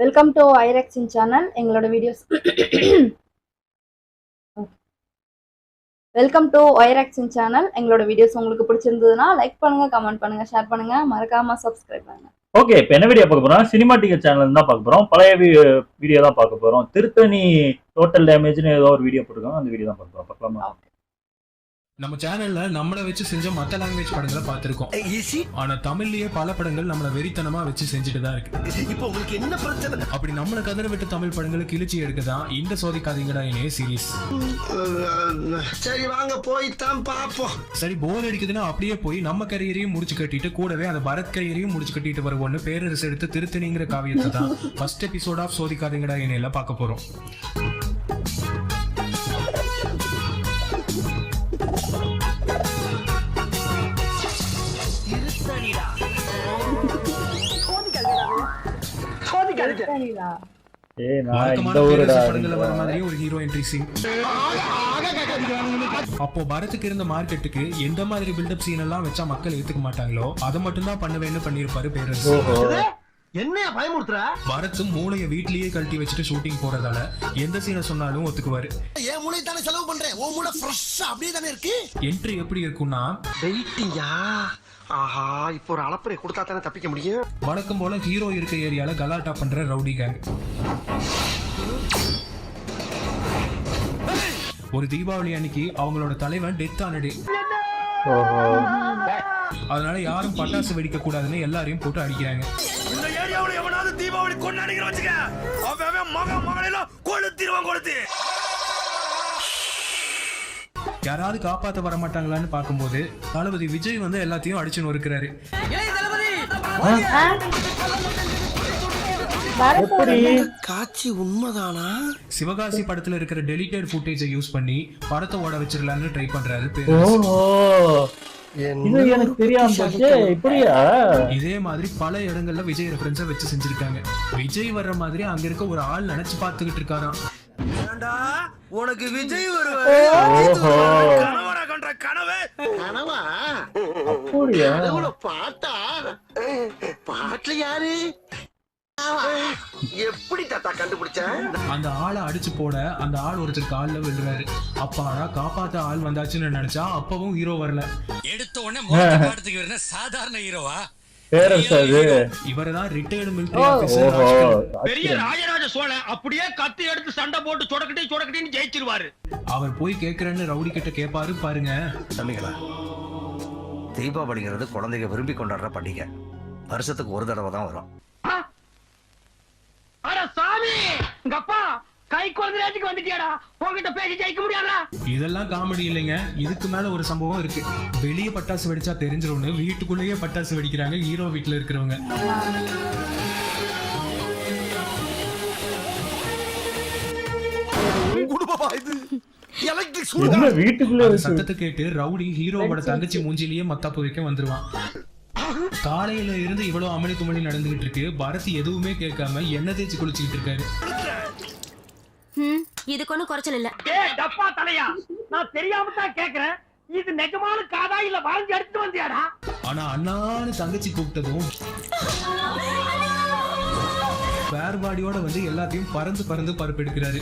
Welcome to ஐரெக்ஸின் சேனல். எங்களோட வீடியோஸ் வெல்கம் டு ஐரெக்ஸின் சேனல். எங்களோட வீடியோஸ் உங்களுக்கு பிடிச்சிருந்ததுன்னா லைக் பண்ணுங்க, கமெண்ட் பண்ணுங்க, ஷேர் பண்ணுங்க, மறக்காம சப்ஸ்கிரைப் பண்ணுங்க. ஓகே, இப்போ என்ன வீடியோ பார்க்க போறோம்? சினிமாட்டிக் சேனல் தான் பார்க்க போறோம். பழைய வீடியோ தான் பார்க்க போறோம். திருத்தணி டோட்டல் டேமேஜ்னு ஏதோ ஒரு வீடியோ போட்டுருக்கோம். அந்த வீடியோ தான் பார்க்க போறோம். பார்க்கலாமா? நம்ம சேனல்ல நம்மளை வச்சு செஞ்ச மற்ற லாங்குவேஜ் படங்களை பார்த்திருக்கோம். ஆனா தமிழ்லயே பல படங்கள் நம்மள வெறித்தனமா வச்சு செஞ்சுட்டு தான் இருக்கு. இப்போ உங்களுக்கு என்ன பிரச்சனை? அப்படி நம்மள கதற விட்டு தமிழ் படங்களை கிழிச்சி எடுக்கதான் இந்த சோதிக்காதீங்கடா இணைய சீரிஸ். சரி வாங்க போய் தான் பாப்போம். சரி, போர் அடிக்குதுன்னா அப்படியே போய் நம்ம கரியரையும் முடிச்சு கட்டிட்டு கூடவே அந்த பரத் கரியரையும் முடிச்சு கட்டிட்டு வருவோம்னு பேரரசு எடுத்து திருத்தணிங்கிற காவியத்தை தான் ஃபர்ஸ்ட் எபிசோட் ஆஃப் சோதிக்காதீங்கடா இணையில பார்க்க போறோம். அப்போ பரத்துக்கு இருந்த மார்க்கெட்டுக்கு எந்த மாதிரி பில்டப் சீன் எல்லாம் வச்சா மக்கள் ஏத்துக்க மாட்டாங்களோ அதை மட்டும் தான் பண்ணுவேன்னு பண்ணிருப்பாரு பேரரசு. என்னைய பயமுறுத்துற? பரத்தும் மூளைய வீட்லயே கழட்டி வச்சுட்டு ஷூட்டிங் போறதால எந்த சீனை சொன்னாலும் ஒத்துக்குவாரு. ஏன் மூளை தானே செலவு பண்றேன், ஓ மூளை ஃப்ரெஷ்ஷா அப்படியே தானே இருக்கு. என்ட்ரி எப்படி இருக்கும்னா, வெயிட்டிங்கா, ஆஹா இப்போ ஒரு அளப்பறை கொடுத்தா தானே தப்பிக்க முடியும். வழக்கம் போல ஹீரோ இருக்க ஏரியால கலாட்டா பண்ற ரவுடி கேங். ஒரு தீபாவளி அன்னைக்கு அவங்களோட தலைவன் டெத் ஆன டே. அதனால யாரும் பட்டாசு வெடிக்க கூடாதுன்னு எல்லாரையும் போட்டு அடிக்கிறாங்க. இந்த ஏரியாவுல எவனாவது தீபாவளி கொண்டாடிக்கிற வச்சுக்க, அவன் மகனெல்லாம் கொளுத்திடுவான் கொளுத்தி. யாராவது காப்பாத்த வர மாட்டாங்களான்னு பார்க்கும்போது தளபதி விஜய் வந்து எல்லாத்தையும் அடிச்சு நொறுக்கிறாரு. காட்சி உண்மைதானா? சிவகாசி படத்துல இருக்கிற டெலிட்டட் ஃபுட்டேஜை யூஸ் பண்ணி படத்தை ஓட வச்சிடலான்னு ட்ரை பண்றாரு. இதே மாதிரி பல இடங்கள்ல விஜய் ரெஃபரன்ஸ வச்சு செஞ்சிருக்காங்க. விஜய் வர்ற மாதிரி அங்க இருக்க ஒரு ஆள் நினைச்சு பார்த்துக்கிட்டு இருக்காராம். உனக்கு விஜய் கனவா பாட்டா? பாட்டுல யாரு எப்படி தாத்தா கண்டுபிடிச்ச? அந்த ஆளை அடிச்சு போட அந்த ஆள் ஒருத்தர் காலில் விழுறாரு. அப்பாடா காப்பாத்த ஆள் வந்தாச்சுன்னு நினைச்சா அப்பவும் ஹீரோ வரல. எடுத்த உடனே சாதாரண ஹீரோவா? இவர்தான் ரிட்டையர்டு மிலிட்டரி ஆபீசர். பெரிய ராஜராஜ சோழன் அப்படியே கத்தி எடுத்து சண்டை போட்டு சொடக்கட்டின்னு ஜெயிச்சிருவாரு. அவர் போய் கேக்குறேன்னு ரவுடி கிட்ட கேட்பாரு பாருங்க. தம்பிங்களா, தீபாவளிங்கிறது குழந்தைங்க விரும்பி கொண்டாடுற பண்டிகை. வருஷத்துக்கு ஒரு தடவை தான் வரும். சாமி, உங்க அப்பா கை குழந்தைக்கு வந்துட்டியாடா, உங்ககிட்ட பேசி ஜெயிக்க முடியாதா? இதெல்லாம் காமெடி இல்லைங்க. இதுக்கு மேல ஒரு சம்பவம் இருக்கு. வெளியே பட்டாசு வெடிச்சா தெரிஞ்சிரும்னு வீட்டுக்குள்ளேயே பட்டாசு வெடிக்கிறாங்க ஹீரோ வீட்டுல இருக்கிறவங்க. சத்தத்தை கேட்டு ரவுடி ஹீரோவோட தங்கச்சி மூஞ்சிலேயே மத்தாப்பு வைக்க வந்துருவான். காலையில இருந்து இவ்வளவு அமளி துமளி நடந்துகிட்டு இருக்கு. பாரதி எதுவுமே கேட்காம என்ன தேய்ச்சி குளிச்சுக்கிட்டு இருக்காரு. இதுக்கு ஒண்ணும் குறைச்சல் இல்ல. டப்பா தலையா, நான் தெரியாம தான் கேக்குறேன். இது நிஜமான காதா இல்ல வாழ்ந்து எடுத்து வந்தியாடா? ஆனா அண்ணான்னு தங்கச்சி கூப்பிட்டதும் பேர் பாடியோட வந்து எல்லாத்தையும் பறந்து பறந்து பருப்பு எடுக்கிறாரு.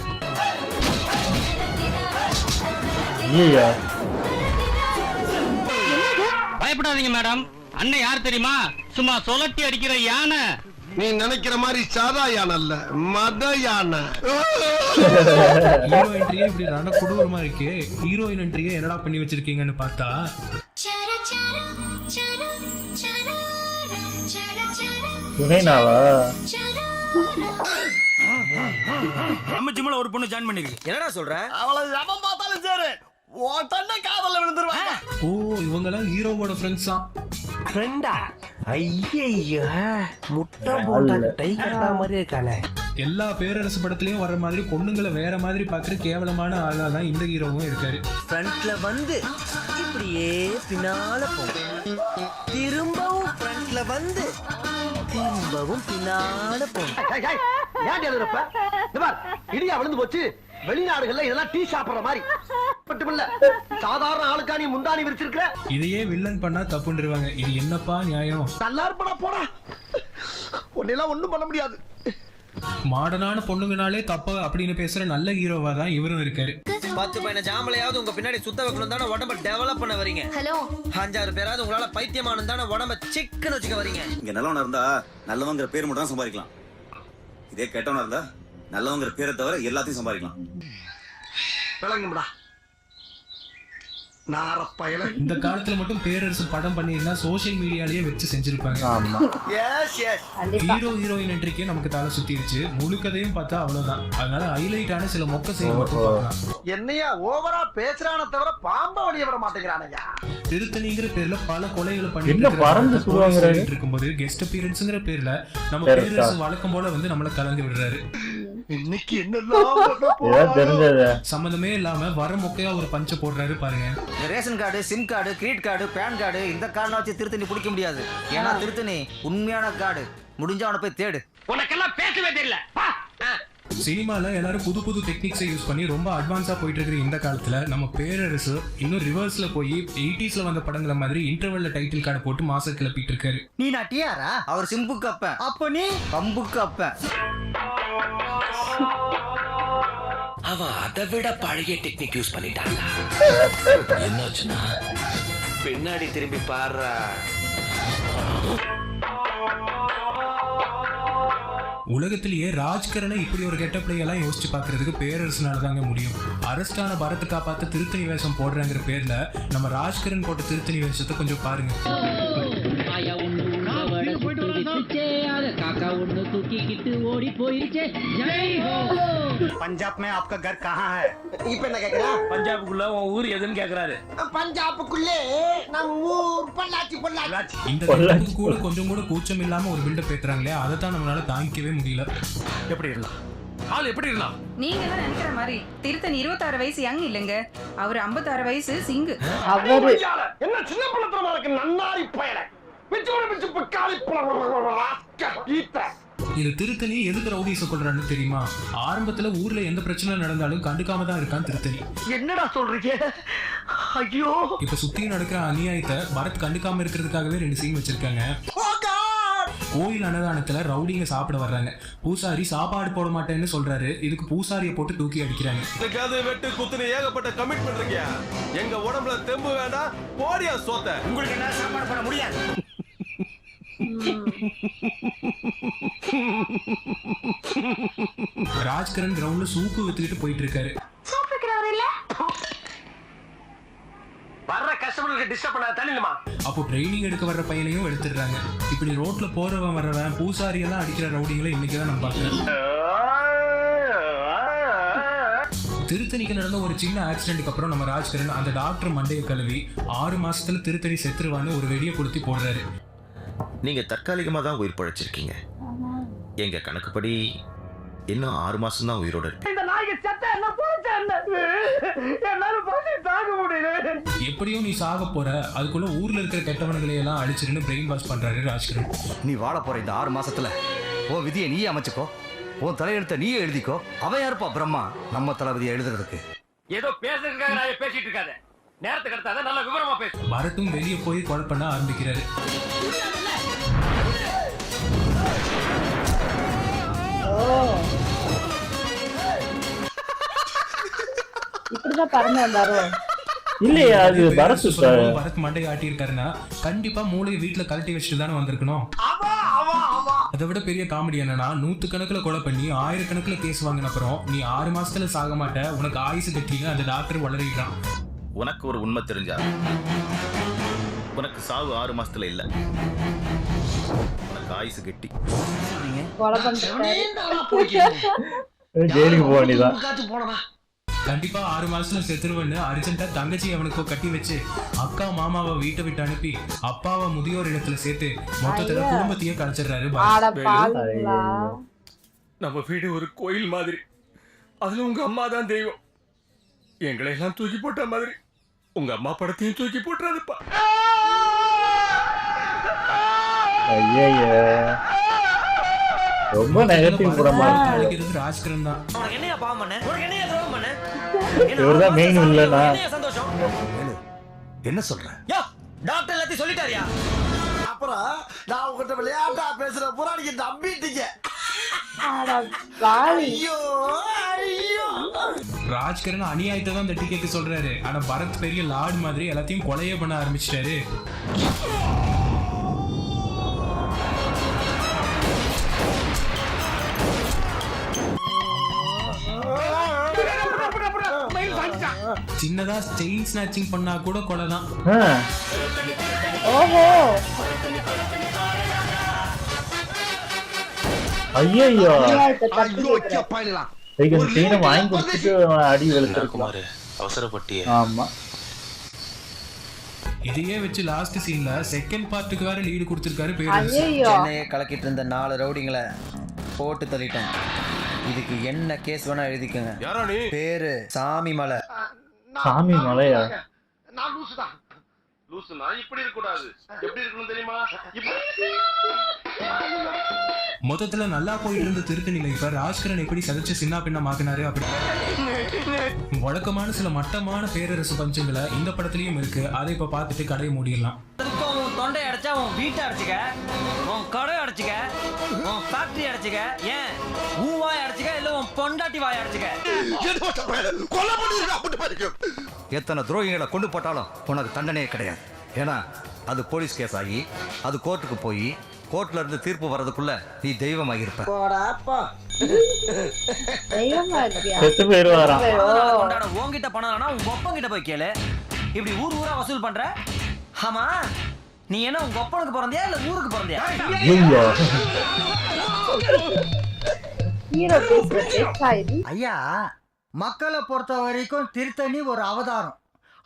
பயப்படாதீங்க மேடம், அண்ணன் யார் தெரியுமா? சும்மா சொலட்டி அடிக்கிற யானை. நீ நினைக்கிற மாதிரி சாதா யானை அல்ல, மத யானை. ஹீரோ என்ட்ரியே இப்படி நல்ல கொடூரமா இருக்கே. ஹீரோயின் என்ட்ரியே என்னடா பண்ணி வச்சிருக்கீங்கன்னு பார்த்தா, நம்ம ஜிம்ல ஒரு பொண்ணு ஜாயின் பண்ணிருக்கு. என்னடா சொல்ற? அவளை எவன் பார்த்தாலும் சரி ஓட்டன்னா காதல்ல விழுந்துருவாங்க. ஓ இவங்கெல்லாம் ஹீரோவோட ஃப்ரெண்ட்ஸ் தான். ஃப்ரெண்டா? ஐயையா, முட்டை போட்ட டை கட்டா மாதிரி இருக்கானே. எல்லா பேரரசு படத்துலயும் வர்ற மாதிரி பொண்ணுங்களை வேற மாதிரி பாக்குற கேவலமான ஆளா தான் இந்த ஹீரோவும் இருக்காரு. ஃப்ரண்ட்ல வந்து இப்படியே பின்னால போகும், திரும்பவும் ஃப்ரண்ட்ல வந்து திரும்பவும் பின்னால போகும். ஏன் எழுதுறப்ப இடியா விழுந்து போச்சு. வெளிநாடுகள்ல இதெல்லாம் டீ சாப்பிடுற மாதிரி மட்டுமில்ல, சாதாரண ஆளுக்கா நீ முந்தானி விரிச்சிருக்க. இதையே வில்லன் பண்ணா தப்புன்றுவாங்க. இது என்னப்பா நியாயம்? நல்லா இருப்பா போடா, உன்னெல்லாம் ஒண்ணும் பண்ண முடியாது. மாடர்னான பொண்ணுங்கனாலே தப்பு அப்படின்னு பேசுற நல்ல ஹீரோவா தான் இவரும் இருக்காரு. 10 15 ஆம்பளையாவது உங்க பின்னாடி சுத்த வைக்கணும் தானே உடம்ப டெவலப் பண்ண வரீங்க. ஹலோ 5-6 பேராவது உங்களால பைத்தியமானு தானே உடம்ப சிக்கன் வச்சுக்க வரீங்க. இங்க நல்லவனா இருந்தா நல்லவங்கிற பேர் மட்டும் தான் சம்பாதிக்கலாம். இதே கெட்டவனா இருந்தா நல்லவங்கிற பேரை தவிர எல்லாத்தையும் சம்பாதிக்கலாம். விளங்கும்டா நாரப்பயல. இந்த காலத்துல மட்டும் பேரரசு படம் பண்ணியிருந்தா சோசியல் மீடியாலயே வச்சு செஞ்சிருப்பாங்க. ஆமா. எஸ் எஸ் கண்டிப்பா. ஹீரோ ஹீரோயின் என்ட்ரிக்கே நமக்கு தலை சுத்திருச்சு. முழு கதையும் பார்த்தா அவ்வளவுதான். அதனால ஹைலைட்டான சில மொக்க செய்ய மட்டும் பார்க்கலாம். என்னையா ஓவரா பேசுறானே தவிர பாம்ப வழிய வர மாட்டேங்கிறானயா. திருத்தணிங்கிற பேர்ல பல கொலைகளை என்ன பறந்து சொல்லுவாங்க இருக்கும்போது கெஸ்ட் அப்பியரன்ஸ்ங்கிற பேர்ல நம்ம பேரரசு வழக்கம் போல வந்து நம்மள கலந்து விடுறாரு. இன்னைக்கு என்னெல்லாம் தெரிஞ்சது சம்பந்தமே இல்லாம வர மொக்கையா ஒரு பஞ்ச போடுறாரு பாருங்க. Ration card, SIM card, credit card, PAN card இந்த கார்டு வச்சு திருத்தணி பிடிக்க முடியாது. ஏன்னா திருத்தணி உண்மையான கார்டு. முடிஞ்சா அவனை போய் தேடு. உனக்கெல்லாம் பேசவே தெரியல. சினிமால எல்லாரும் புது புது டெக்னிக்ஸை யூஸ் பண்ணி ரொம்ப அட்வான்ஸா போயிட்டு இருக்கிற இந்த காலத்துல நம்ம பேரரசு இன்னும் ரிவர்ஸ்ல போய் 80s வந்த படங்களை மாதிரி இன்டர்வல்ல டைட்டில் கார்டு போட்டு மாசம் கிளப்பிட்டு இருக்காரு. நீ நட்டியாரா? அவர் சிம்புக்கு அப்ப. அப்ப நீ கம்புக்கு அப்ப. அவன் அதை விட பழைய டெக்னிக் யூஸ் பண்ணிட்டான். என்னாச்சுன்னா பின்னாடி திரும்பி பாரு. உலகத்திலேயே ராஜ்கரனை இப்படி ஒரு கெட்டப்ல எல்லாம் யோசிச்சு பாக்குறதுக்கு பேரரசுனால தாங்க முடியும். அரஸ்டான பரத்தை காப்பாத்த திருத்தணி வேஷம் போடுறாங்கிற பேர்ல நம்ம ராஜ்கரன் போட்ட திருத்தணி வேஷத்தை கொஞ்சம் பாருங்க. காக்கா ஒண்ணு தூக்கிக்கிட்டு ஓடி போயிருச்சே. பஞ்சாப் में आपका घर कहाँ है? இப்ப என்ன கேக்குறா? பஞ்சாபுக்குள்ள உன் ஊர் எதுன்னு கேக்குறாரு. பஞ்சாபுக்குள்ளே நம்ம ஊர் பொள்ளாச்சி. இந்த கெட்டப்புக்கு கூட கொஞ்சம் கூட கூச்சம் இல்லாம ஒரு பில்டப் ஏத்துறாங்களே, அதை தான் நம்மளால தாங்கிக்கவே முடியல. எப்படி இருந்தான் ஆள்? எப்படி இருந்தான்? நீங்க எல்லாம் நினைக்கிற மாதிரி திருத்தன் 26 வயசு யங் இல்லங்க. அவர் 56 வயசு சிங்கு. அவரு என்ன சின்ன பழத்தனமா இருக்கு நன்னாரி பயல. பிச்சு காலி பழ. இது திருத்தணி எதுக்கு ரவுடிஸ கொள்றான்னு தெரியுமா? ஆரம்பத்துல ஊர்ல எந்த பிரச்சனை நடந்தாலும் கண்டுக்காம தான் இருக்கான் திருத்தணி. என்னடா சொல்றீங்க? ஐயோ இப்ப சுத்தி நடக்கிற அநியாயத்தை பரத் கண்டுக்காம இருக்கிறதுக்காகவே 2 சீன் வச்சிருக்காங்க. கோயில் அன்னதானத்துல ரவுடிங்க சாப்பிட வர்றாங்க. பூசாரி சாப்பாடு போட மாட்டேன்னு சொல்றாரு. இதுக்கு பூசாரியை போட்டு தூக்கி அடிக்கிறாங்க. வெட்டு குத்துன ஏகப்பட்ட கமிட்மெண்ட் இருக்கியா? எங்க உடம்புல தெம்பு வேண்டாம் போடியா சோத்த. உங்களுக்கு என்ன சாப்பாடு பண்ண முடியாது. ராஜ்கரன் கிரவுண்ட்ல சூப்பு வித்துக்கிட்டு போயிட்டு இருக்காரு. வர்ற கஸ்டமருக்கு டிஸ்டர்ப் பண்ண தள்ளிடுமா. அப்போ ட்ரைனிங் எடுக்க வர்ற பையனையும் எடுத்துடுறாங்க. இப்படி ரோட்ல போறவன் வர்றவன் பூசாரி எல்லாம் அடிக்கிற ரவுடிங்களை இன்னைக்குதான் நம்ம பார்க்கிறோம். திருத்தணிக்கு நடந்த ஒரு சின்ன ஆக்சிடென்ட்க்கு அப்புறம் நம்ம ராஜ்கரன் அந்த டாக்டர் மண்டையை கழுவி 6 மாசத்துல திருத்தணி செத்துருவான்னு ஒரு வெடியை கொளுத்தி போடுறாரு. நீங்க தற்காலிகமா தான் உயிர் பழைச்சிருக்கீங்க. எங்க கணக்குப்படி இன்னும் 6 மாசம் தான் உயிரோட இருக்கு. இந்த நாய்க்கு செத்த என்ன போச்சு என்னால பசி தாங்க முடியல. எப்படியோ நீ சாக போற, அதுக்குள்ள ஊர்ல இருக்கிற கெட்டவன்களை எல்லாம் அழிச்சிருன்னு பிரெயின் வாஷ் பண்றாரு ராஜ்கரன். நீ வாழ போற இந்த 6 மாசத்துல உன் விதியை நீயே அமைச்சுக்கோ. உன் தலையெழுத்த நீயே எழுதிக்கோ. அவன் யாருப்பா பிரம்மா நம்ம தளபதியை எழுதுறதுக்கு? ஏதோ பேசுறதுக்காக நான் பேசிட்டு இருக்காத. நேரத்துக்கு அடுத்தாத நல்ல விவரமா பேசு. பரத்தும் வெளியே போய் கொலை பண்ண ஆரம்பிக்கிறாரு. இப்படிதான் பறந்து வந்தாரோ? இல்லையா அது பரத் சார். பரத் மண்டை ஆட்டி இருக்காருன்னா கண்டிப்பா மூளையை வீட்டுல கழட்டி வச்சுட்டு தானே வந்திருக்கணும். அதை விட பெரிய காமெடி என்னன்னா 100 கணக்குல கொலை பண்ணி 1000 கணக்குல கேஸ் வாங்கின அப்புறம் நீ 6 மாசத்துல சாக மாட்ட, உனக்கு ஆயுசு கட்டிங்க அந்த டாக்டர் வளரிக்கிறான். உனக்கு ஒரு உண்மை தெரிஞ்சா உனக்கு சாவு 6 மாசத்துல இல்ல, உனக்கு ஆயுசு கெட்டி. கொலை பண்ணிட்டாரு. ஜெயிலுக்கு போக வேண்டியதான். போனவா கண்டிப்பா 6 மாசத்துல செத்துருவன்னு அர்ஜென்ட்டா தங்கச்சி அவனுக்கோ கட்டி வச்சு அக்கா மாமாவை வீட்டை விட்டு அனுப்பி அப்பாவை முதியோர் இடத்துல சேர்த்து மொத்தத்துல குடும்பத்தையே கலைச்சிடுறாரு. ஆட பாருங்களா. நம்ம வீடு ஒரு கோயில் மாதிரி. அதுல உங்க அம்மா தான் தெய்வம். எங்களை எல்லாம் தூக்கி போட்ட மாதிரி உங்க அம்மா படத்தையும் தூக்கி போட்டுறாதுப்பா. ஐயா ரொம்ப நெகட்டிவ் படமா அழைக்கிறது ராஜ்கரன் தான். உனக்கு என்னையா பாவம் பண்ண? உனக்கு என்னையா துரோகம் பண்ண? இவர்தான் மெயின் இல்லனா? என்னையா சந்தோஷம்? என்ன சொல்ற? யோ டாக்டர் எல்லாத்தையும் சொல்லிட்டாரியா? அப்புறம் நான் உங்ககிட்ட விளையாட்டா பேசுற புறாடிக்கு நம்பிட்டீங்க. ராஜ்கரன் அநியாயத்தை தான் தட்டி கேட்க சொல்றாரு. ஆனா பரத் பெரிய லார்ட் மாதிரி எல்லாத்தையும் கொலையே பண்ண ஆரம்பிச்சிட்டாரு. சின்னதா செயின் ஸ்நாச்சிங் பண்ணா கூட கொலை தான். ஓஹோ ஐயோ அநியாயத்தை தட்டி கேக்குறாரு. செயினை வாங்கி கொடுத்துட்டு அடி வெளுத்திருக்குமா அவசரப்பட்டிய. ஆமா இதையே வச்சு லாஸ்ட் சீன்ல செகண்ட் பார்ட்டுக்கு வேற லீடு கொடுத்திருக்காரு பேரு. ஐயோ சென்னையை கலக்கிட்டு இருந்த 4 ரவுடிங்களை போட்டு தள்ளிட்டேன். இதுக்கு என்ன கேஸ் வேணா எழுதிக்கங்க. யாரா நீ? பேரு சாமி மலை. சாமி மலையா? நான் லூசுதான். லூசுனா இப்படி இருக்க கூடாது. எப்படி இருக்கணும் தெரியுமா? மொத்தத்துல நல்லா போயிட்டு இருந்த திருத்தணி லைஃப ராஜ்கரன் எப்படி சதைச்சு சின்ன பின்ன மாத்தினாரு. அப்படி வழக்கமான சில மட்டமான பேரரசு பஞ்சங்களை இந்த படத்துலயும் இருக்கு. அதை இப்ப பார்த்துட்டு கடையை மூடிடலாம். தொண்டை அடைச்சா உன் வீட்டை அடைச்சுக்க, உன் கடை அடைச்சுக்க, உன் ஃபேக்டரி அடைச்சுக்க, ஏன் உன் வாய் அடைச்சுக்க, இல்ல உன் பொண்டாட்டி வாய் அடைச்சுக்க. எத்தனை துரோகிகளை கொண்டு போட்டாலும் உனக்கு தண்டனையே கிடையாது. ஏன்னா அது போலீஸ் கேஸ் ஆகி அது கோர்ட்டுக்கு போய் கோர்ட்ல இருந்து தீர்ப்பு வர்றதுக்குள்ள நீ தெய்வமாகி இருப்ப. தெய்வமா இருக்கியா? செத்து போயிருவாராம். கொண்டாட உன்கிட்ட பணம் இல்லைன்னா உங்க ஒப்பங்கிட்ட போய் கேளு. இப்படி ஊர் ஊரா வசூல் பண்ற. ஆமா நீ என்ன உங்க ஒப்பனுக்கு பிறந்தியா இல்ல ஊருக்கு பிறந்தியா? ஐயோ ஹீரோ பேசுற பேச்சா இது? ஐயா, மக்களை பொறுத்த வரைக்கும் திருத்தணி ஒரு அவதாரம்.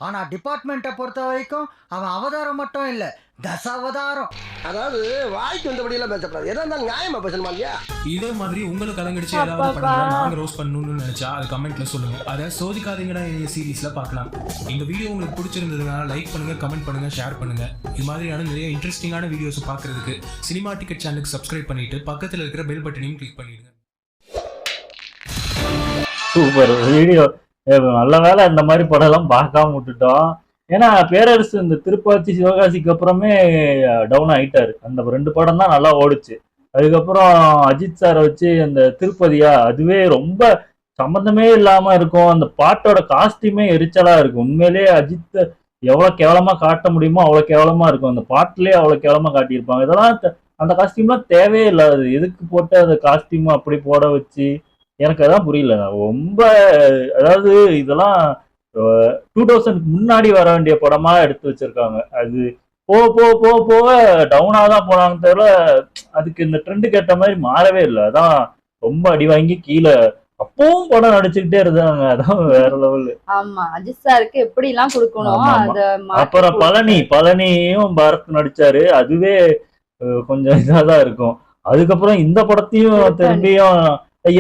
ஆனா டிபார்ட்மெண்ட்டை பொறுத்த வரைக்கும் அவன் அவதாரம் மட்டும் இல்ல, தசாவதாரம். அதாவது வாய்க்கு வந்தபடி எல்லாம் பேசக்கூடாது. எதா இருந்தாலும் நியாயமா பேசணுமா இல்லையா? இதே மாதிரி உங்களுக்கு கலங்கடிச்சு ஏதாவது படங்களை நாங்க ரோஸ்ட் பண்ணணும்னு நினைச்சா அது கமெண்ட்ல சொல்லுங்க. அதை சோதிக்காதீங்கடா இந்த சீரீஸ்ல பார்க்கலாம். இந்த வீடியோ உங்களுக்கு பிடிச்சிருந்ததுன்னா லைக் பண்ணுங்க, கமெண்ட் பண்ணுங்க, ஷேர் பண்ணுங்க. இது மாதிரியான நிறைய இன்ட்ரெஸ்டிங்கான வீடியோஸ் பார்க்கறதுக்கு சினிமா டிக்கெட் சேனலுக்கு சப்ஸ்கிரைப் பண்ணிட்டு பக்கத்துல இருக்கிற பெல் பட்டனையும் கிளிக் பண்ணிடுங்க. Super video. நல்ல வேலை இந்த மாதிரி படம் எல்லாம் பார்க்காம விட்டுட்டோம். ஏன்னா பேரரசு இந்த திருப்பாச்சி சிவகாசிக்கு அப்புறமே டவுன் ஆயிட்டாரு. அந்த 2 படம் தான் நல்லா ஓடுச்சு. அதுக்கப்புறம் அஜித் சாரை வச்சு அந்த திருப்பதியா, அதுவே ரொம்ப சம்மந்தமே இல்லாம இருக்கும். அந்த பாட்டோட காஸ்டியூமே எரிச்சலா இருக்கும். உண்மையிலேயே அஜித் எவ்வளவு கேவலமா காட்ட முடியுமோ அவ்வளவு கேவலமா இருக்கும். அந்த பாட்டுலயே அவ்வளவு கேவலமா காட்டியிருப்பாங்க. இதெல்லாம் அந்த காஸ்டியூம்லாம் தேவையே இல்லாது. எதுக்கு போட்டு அந்த காஸ்டியூம் அப்படி போட வச்சு எனக்கு அதான் புரியல. ரொம்ப அதாவது இதெல்லாம் 2000க்கு முன்னாடி வர வேண்டிய படமா எடுத்து வச்சிருக்காங்க. அது போக டவுனா தான் போனாங்க தவிர அதுக்கு இந்த ட்ரெண்டுக்கு ஏற்ற மாதிரி மாறவே இல்லை. அதான் ரொம்ப அடி வாங்கி கீழே அப்பவும் படம் நடிச்சுக்கிட்டே இருந்தாங்க. அதான் வேற லெவல். ஆமா அஜித் சாருக்கு எப்படி எல்லாம் கொடுக்கணும். அப்புறம் பழனியும் பரத் நடிச்சாரு. அதுவே கொஞ்சம் இதாதான் இருக்கும். அதுக்கப்புறம் இந்த படத்தையும் திரும்பியும்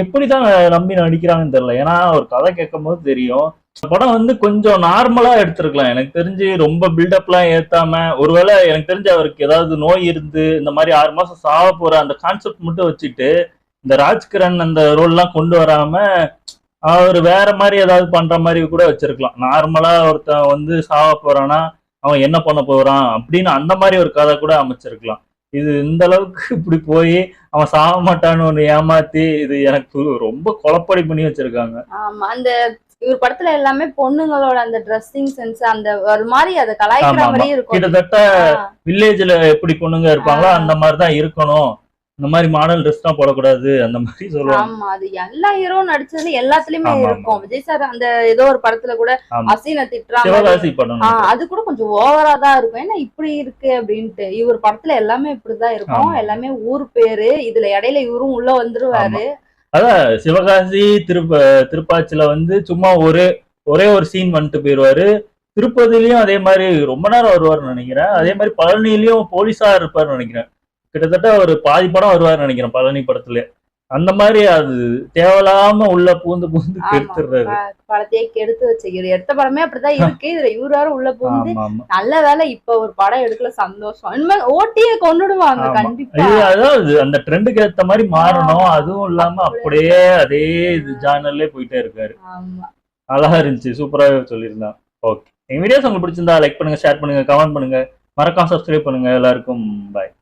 எப்படிதான் நம்பி நடிக்கிறாங்கன்னு தெரியல. ஏன்னா ஒரு கதை கேட்கும் போது தெரியும். படம் வந்து கொஞ்சம் நார்மலா எடுத்திருக்கலாம். எனக்கு தெரிஞ்சு ரொம்ப பில்டப்லாம் ஏத்தாம, ஒருவேளை எனக்கு தெரிஞ்சு அவருக்கு ஏதாவது நோய் இருந்து இந்த மாதிரி 6 மாசம் சாவ போற அந்த கான்செப்ட் மட்டும் வச்சுட்டு இந்த ராஜ்கிரண் அந்த ரோல்லாம் கொண்டு வராம அவர் வேற மாதிரி ஏதாவது பண்ற மாதிரி கூட வச்சிருக்கலாம். நார்மலா ஒருத்தன் வந்து சாவ போறான்னா அவன் என்ன பண்ண போறான் அப்படின்னு அந்த மாதிரி ஒரு கதை கூட அமைச்சிருக்கலாம். இது இந்த அளவுக்கு இப்படி போய் அவன் சாக மாட்டான்னு ஒண்ணு ஏமாத்தி இது எனக்கு ரொம்ப குழப்படி பண்ணி வச்சிருக்காங்க. ஆமா அந்த இவர் படத்துல எல்லாமே பொண்ணுங்களோட அந்த ட்ரெஸ்ஸிங் சென்ஸ் அந்த ஒரு மாதிரி அதை கலாய்க்கிற மாதிரியே இருக்கும். கிட்டத்தட்ட வில்லேஜ்ல எப்படி பொண்ணுங்க இருப்பாங்களோ அந்த மாதிரிதான் இருக்கணும். இந்த மாதிரி மாடல் ட்ரெஸ் தான் போடக்கூடாது அந்த மாதிரி சொல்லுவாங்க. ஆமா அது எல்லா ஹீரோ நடிச்சதுல எல்லாத்துலயுமே இருக்கும். விஜய் சார் அந்த ஏதோ ஒரு படத்துல கூட அசீனை திட்டுறாங்க, அது கூட கொஞ்சம் ஓவரா தான் இருக்கும். ஏன்னா இப்படி இருக்கு அப்படின்ட்டு. இவர் படத்துல எல்லாமே இப்படிதான் இருக்கும். எல்லாமே ஊர் பேரு. இதுல இடையில இவரும் உள்ள வந்துருவாரு. அதான் சிவகாசி திருப்பாச்சில வந்து சும்மா ஒரே ஒரு சீன் வந்துட்டு போயிருவாரு. திருப்பதிலயும் அதே மாதிரி ரொம்ப நேரம் வருவாருன்னு நினைக்கிறேன். அதே மாதிரி பழனிலயும் போலீஸா இருப்பாருன்னு நினைக்கிறேன். கிட்டத்தட்ட ஒரு பாதி படம் வருவாருன்னு நினைக்கிறேன் பழனி படத்துல. அந்த மாதிரி அது தேவையில்லாம உள்ள பூந்து கெடுத்துடுறாரு. படத்தையே கெடுத்து வச்சுக்கிறாரு. எடுத்த படமே அப்படிதான் இருக்கு. இதுல இவராரும் உள்ள பூந்து நல்ல வேலை இப்ப ஒரு படம் எடுக்கல, சந்தோஷம். இனிமேல் ஓட்டியே கொண்டுடுவாங்க கண்டிப்பா. அதாவது அந்த ட்ரெண்டுக்கு ஏத்த மாதிரி மாறணும். அதுவும் இல்லாம அப்படியே அதே ஜானல்லே போயிட்டே இருக்காரு. நல்லா இருந்துச்சு, சூப்பராகவே சொல்லியிருந்தான். ஓகே, எங்க வீடியோஸ் உங்களுக்கு பிடிச்சிருந்தா லைக் பண்ணுங்க, ஷேர் பண்ணுங்க, கமெண்ட் பண்ணுங்க, மறக்காம சப்ஸ்கிரைப் பண்ணுங்க. எல்லாருக்கும் பாய்.